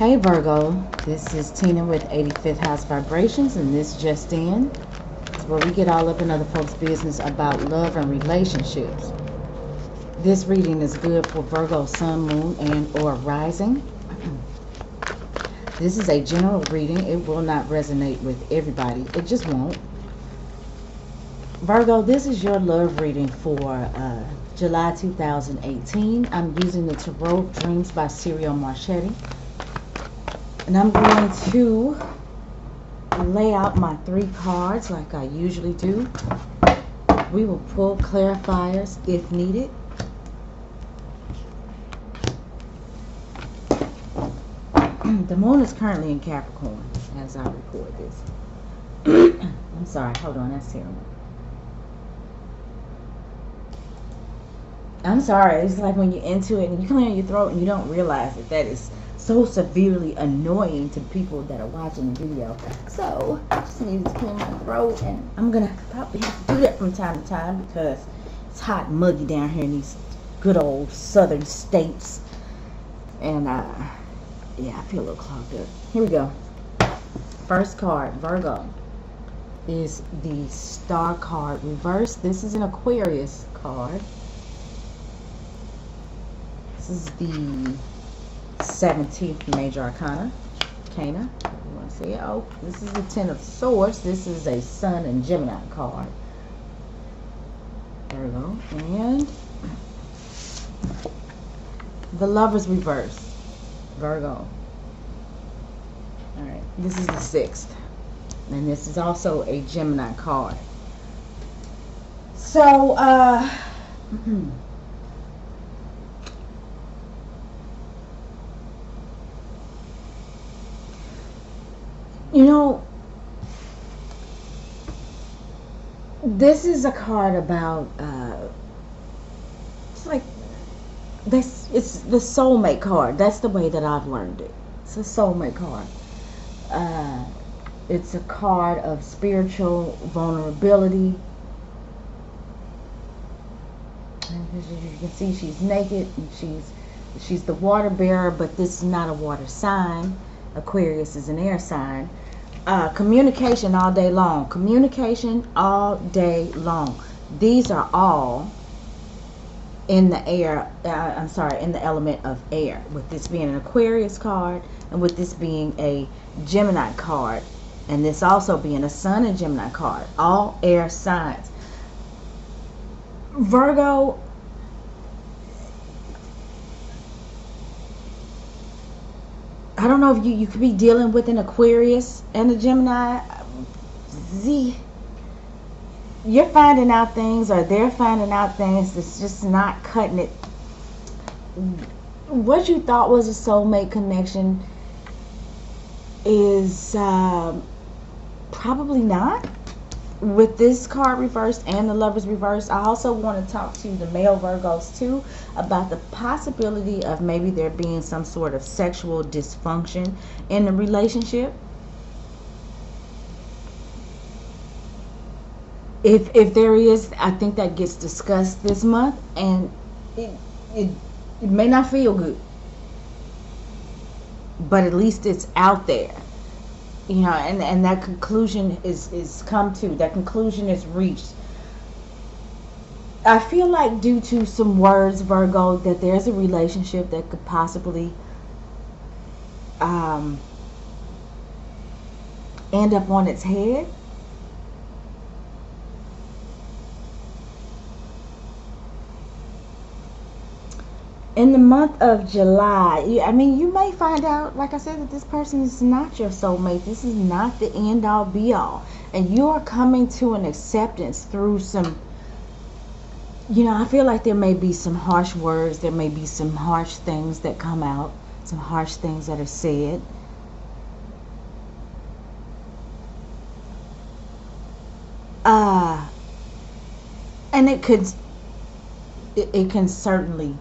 Hey Virgo, this is Tina with 85th House Vibrations, and this just in. It's where we get all up in other folks' business about love and relationships. This reading is good for Virgo, Sun, Moon, and or Rising. This is a general reading. It will not resonate with everybody. It just won't. Virgo, this is your love reading for July 2018. I'm using the Tarot Dreams by Ciro Marchetti. And I'm going to lay out my 3 cards like I usually do. We will pull clarifiers if needed. The moon is currently in Capricorn as I record this. I'm sorry, hold on, that's terrible. I'm sorry, it's like when you're into it and you clear your throat and you don't realize that is so severely annoying to people that are watching the video. So I just need to clear my throat, and I'm gonna probably have to do that from time to time because it's hot and muggy down here in these good old southern states. And yeah, I feel a little clogged up. Here we go. First card, Virgo, is the Star card reverse. This is an Aquarius card. This is the 17th major arcana. You want to see it? Oh, this is the 10 of swords. This is a Sun and Gemini card. There we go. And the Lovers reverse, Virgo. Alright, this is the 6th. And this is also a Gemini card. So, you know, this is a card about, it's like, this, it's the soulmate card. That's the way that I've learned it. It's a soulmate card. It's a card of spiritual vulnerability. And as you can see, she's naked, and she's the water bearer, but this is not a water sign. Aquarius is an air sign. Communication all day long. Communication all day long. These are all in the air. In the element of air. With this being an Aquarius card, and with this being a Gemini card, and this also being a Sun and Gemini card. All air signs. Virgo, I don't know if you could be dealing with an Aquarius and a Gemini. You're finding out things, or they're finding out things that's just not cutting it. What you thought was a soulmate connection is probably not. With this card reversed and the Lovers reversed, I also want to talk to the male Virgos too about the possibility of maybe there being some sort of sexual dysfunction in the relationship. If there is, I think that gets discussed this month, and it may not feel good, but at least it's out there. You know, and that conclusion is come to. That conclusion is reached. I feel like due to some words, Virgo, that there's a relationship that could possibly end up on its head. In the month of July, I mean, you may find out, like I said, that this person is not your soulmate. This is not the end all be all. And you are coming to an acceptance through some, you know, I feel like there may be some harsh words. There may be some harsh things that come out. Some harsh things that are said. And it can certainly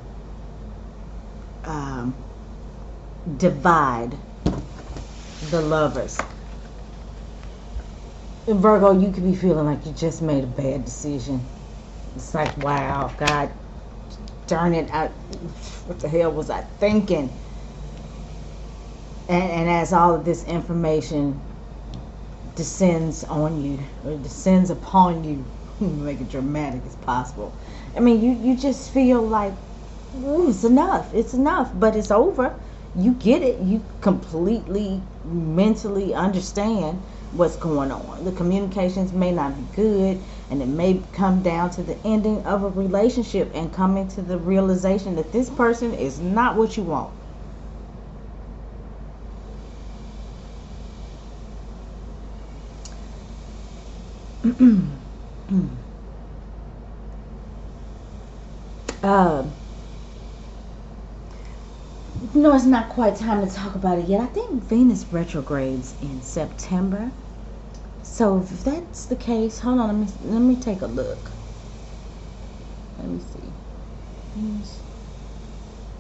divide the lovers. In Virgo, you could be feeling like you just made a bad decision. It's like, wow, God darn it, what the hell was I thinking? And as all of this information descends on you, or descends upon you, make it dramatic as possible. I mean, you just feel like, ooh, it's enough, but it's over. You get it. You completely mentally understand what's going on. The communications may not be good, and it may come down to the ending of a relationship and coming to the realization that this person is not what you want. No, it's not quite time to talk about it yet. I think Venus retrogrades in September. So if that's the case, hold on, let me take a look. Let me see.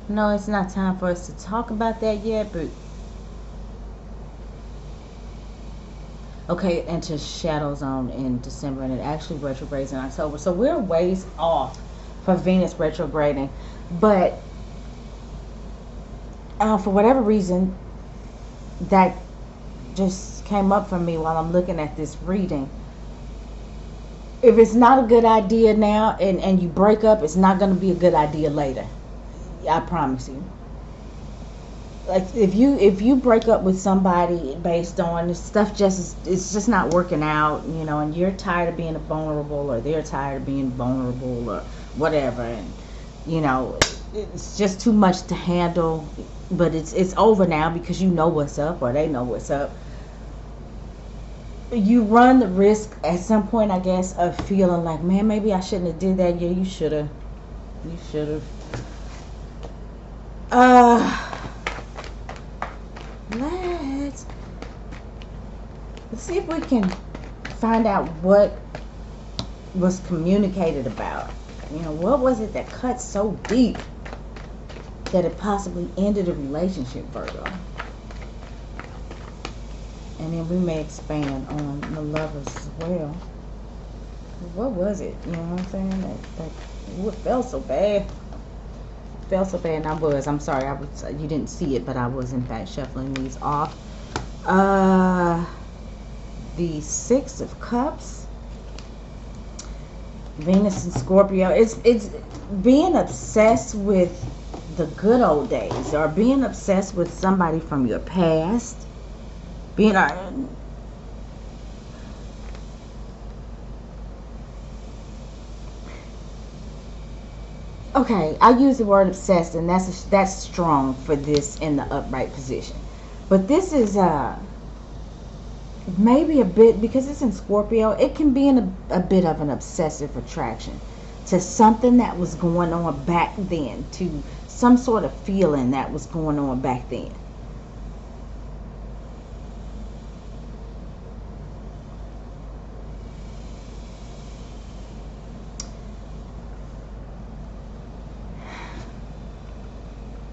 No, it's not time for us to talk about that yet, but okay, it enters shadow zone in December, and it actually retrogrades in October. So we're ways off for Venus retrograding, but for whatever reason, that just came up for me while I'm looking at this reading. If it's not a good idea now, and you break up, it's not going to be a good idea later. I promise you. Like if you break up with somebody based on this stuff, it's just not working out, and you're tired of being vulnerable, or they're tired of being vulnerable, or whatever, and it's just too much to handle. But it's over now because you know what's up, or they know what's up. You run the risk at some point, I guess, of feeling like, man, maybe I shouldn't have did that. Yeah, you should have. Let's see if we can find out what was communicated about. What was it that cut so deep that it possibly ended a relationship, Virgo? And then we may expand on the lovers as well. What was it? You know what I'm saying? It felt so bad. And I'm sorry, you didn't see it, but I was in fact shuffling these off. The Six of Cups, Venus and Scorpio. It's being obsessed with the good old days, or being obsessed with somebody from your past. Okay, I use the word obsessed, and that's strong for this in the upright position. But this is maybe a bit, because it's in Scorpio, it can be a bit of an obsessive attraction to something that was going on back then, to some sort of feeling that was going on back then.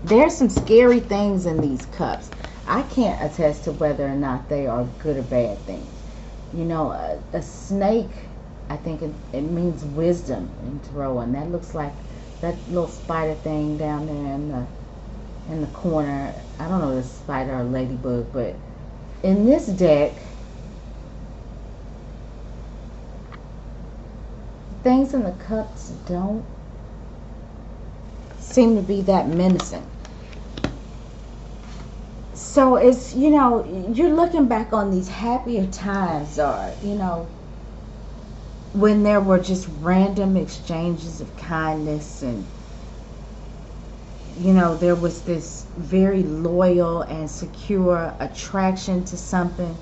There's some scary things in these cups. I can't attest to whether or not they are good or bad things. A snake, I think it means wisdom in tarot, and that looks like that little spider thing down there in the corner. I don't know if it's a spider or ladybug, but in this deck, things in the cups don't seem to be that menacing. So it's, you're looking back on these happier times, or, when there were just random exchanges of kindness, and, there was this very loyal and secure attraction to something.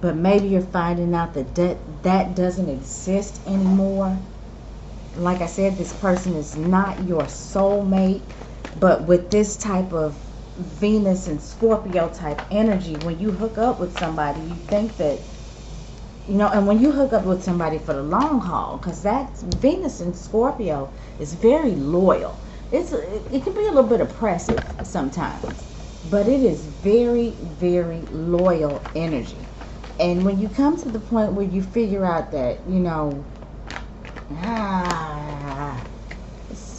But maybe you're finding out that doesn't exist anymore. Like I said, this person is not your soulmate, but with this type of Venus and Scorpio type energy, when you hook up with somebody, you think that, and when you hook up with somebody for the long haul, because that's Venus and Scorpio is very loyal. It can be a little bit oppressive sometimes, but it is very, very loyal energy. And when you come to the point where you figure out that,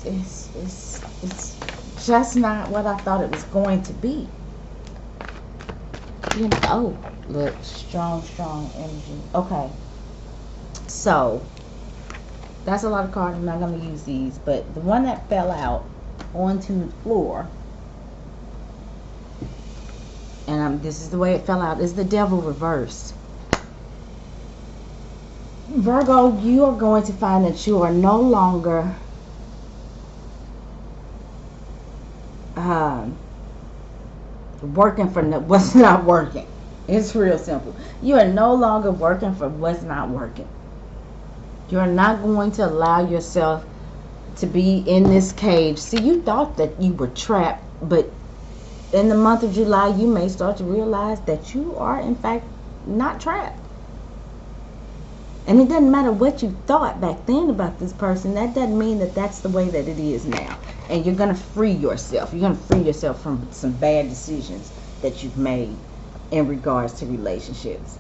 it's just not what I thought it was going to be. You know, oh, look, strong energy. Okay, so that's a lot of cards. I'm not going to use these, but the one that fell out onto the floor, and this is the way it fell out, is the Devil reversed. Virgo, you are going to find that you are no longer working for what's not working. It's real simple. You are no longer working for what's not working. You're not going to allow yourself to be in this cage. See, you thought that you were trapped, but in the month of July, you may start to realize that you are, in fact, not trapped. And it doesn't matter what you thought back then about this person. That doesn't mean that that's the way that it is now. And you're going to free yourself. You're going to free yourself from some bad decisions that you've made in regards to relationships.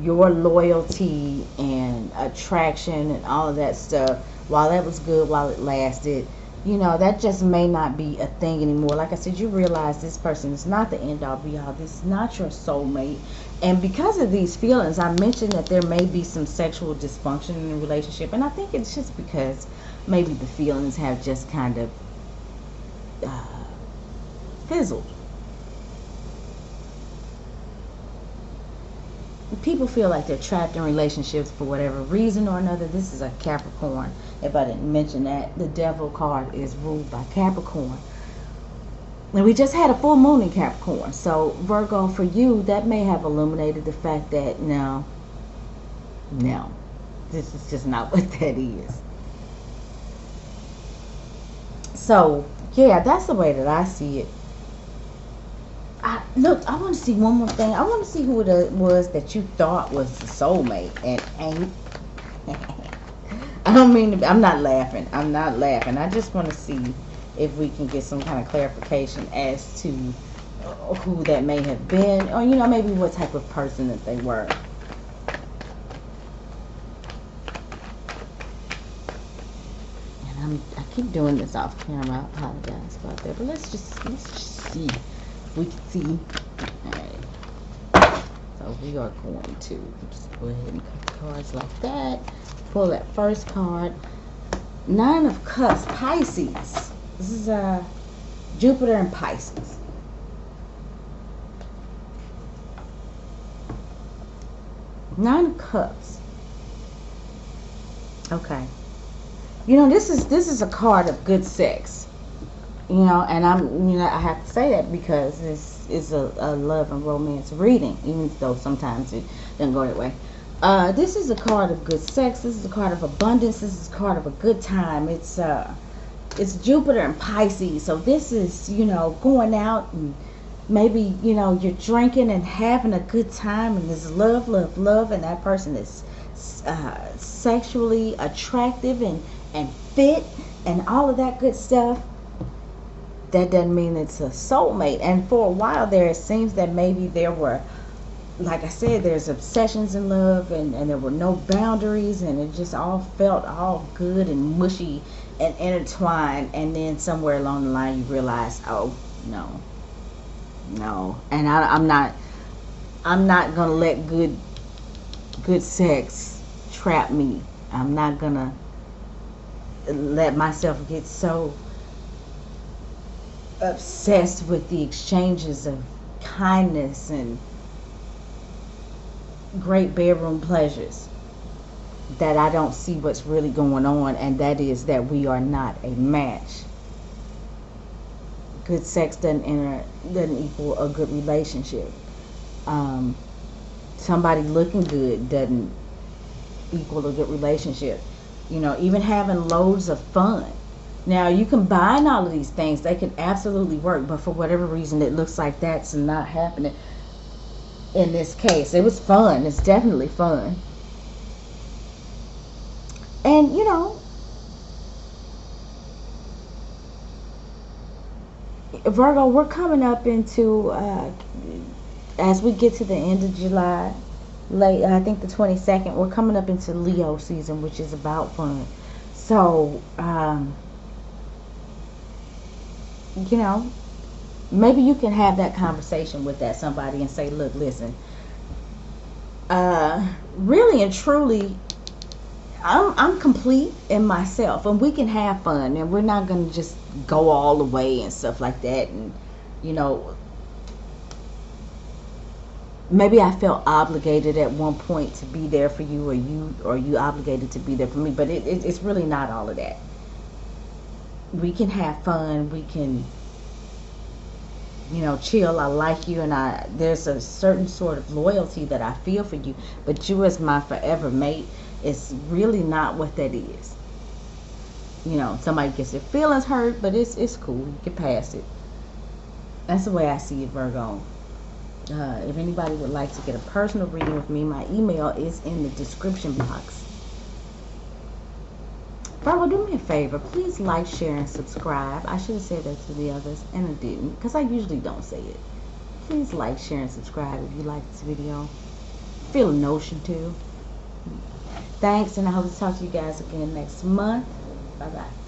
Your loyalty and attraction and all of that stuff, while that was good, while it lasted, you know, that just may not be a thing anymore. Like I said, you realize this person is not the end all be all. This is not your soulmate. And because of these feelings, I mentioned that there may be some sexual dysfunction in the relationship. And I think it's just because maybe the feelings have just kind of fizzled. People feel like they're trapped in relationships for whatever reason or another. This is a Capricorn. If I didn't mention that, the Devil card is ruled by Capricorn. And we just had a full moon in Capricorn. So, Virgo, for you, that may have illuminated the fact that, no, this is just not what that is. So, yeah, that's the way that I see it. Look, I want to see one more thing. I want to see who it was that you thought was the soulmate and ain't. I don't mean to be, I'm not laughing. I just want to see if we can get some kind of clarification as to who that may have been, or, you know, maybe what type of person that they were. And I keep doing this off camera. I apologize about that, but let's just see. We can see. Alright. So we are going to just go ahead and cut the cards like that. Pull that first card. 9 of Cups, Pisces. This is Jupiter and Pisces. Nine of Cups. Okay. You know, this is a card of good sex. You know, and I have to say that because this is a love and romance reading, even though sometimes it doesn't go that way. This is a card of good sex. This is a card of abundance. This is a card of a good time. It's Jupiter and Pisces. So this is, you know, going out and maybe, you know, you're drinking and having a good time, and there's love, and that person is sexually attractive and fit and all of that good stuff. That doesn't mean it's a soulmate. And for a while there, it seems that maybe there were, like I said, there's obsessions in love, and there were no boundaries, and it just all felt all good and mushy and intertwined. And then somewhere along the line, you realize, oh, no. And I'm not gonna let good sex trap me. I'm not gonna let myself get so obsessed with the exchanges of kindness and great bedroom pleasures that I don't see what's really going on, and that is that we are not a match. Good sex doesn't equal a good relationship. Somebody looking good doesn't equal a good relationship. You know, even having loads of fun. Now, you combine all of these things, they can absolutely work, but for whatever reason, it looks like that's not happening in this case. It was fun. It's definitely fun. And, you know, Virgo, we're coming up into, as we get to the end of July, late, I think the 22nd, we're coming up into Leo season, which is about fun. So, you know, maybe you can have that conversation with that somebody and say, look, listen, really and truly, I'm complete in myself, and we can have fun, and we're not gonna just go all the way and stuff like that. And you know, maybe I felt obligated at one point to be there for you, or you obligated to be there for me. But it's really not all of that. We can have fun. We can, you know, chill. I like you, and there's a certain sort of loyalty that I feel for you. But you as my forever mate, it's really not what that is. You know, somebody gets their feelings hurt, but it's cool. You get past it. That's the way I see it, Virgo. If anybody would like to get a personal reading with me, my email is in the description box. Virgo, do me a favor. Please like, share, and subscribe. I should have said that to the others, and I didn't, because I usually don't say it. Please like, share, and subscribe if you like this video. Feel a notion to. Thanks, and I hope to talk to you guys again next month. Bye-bye.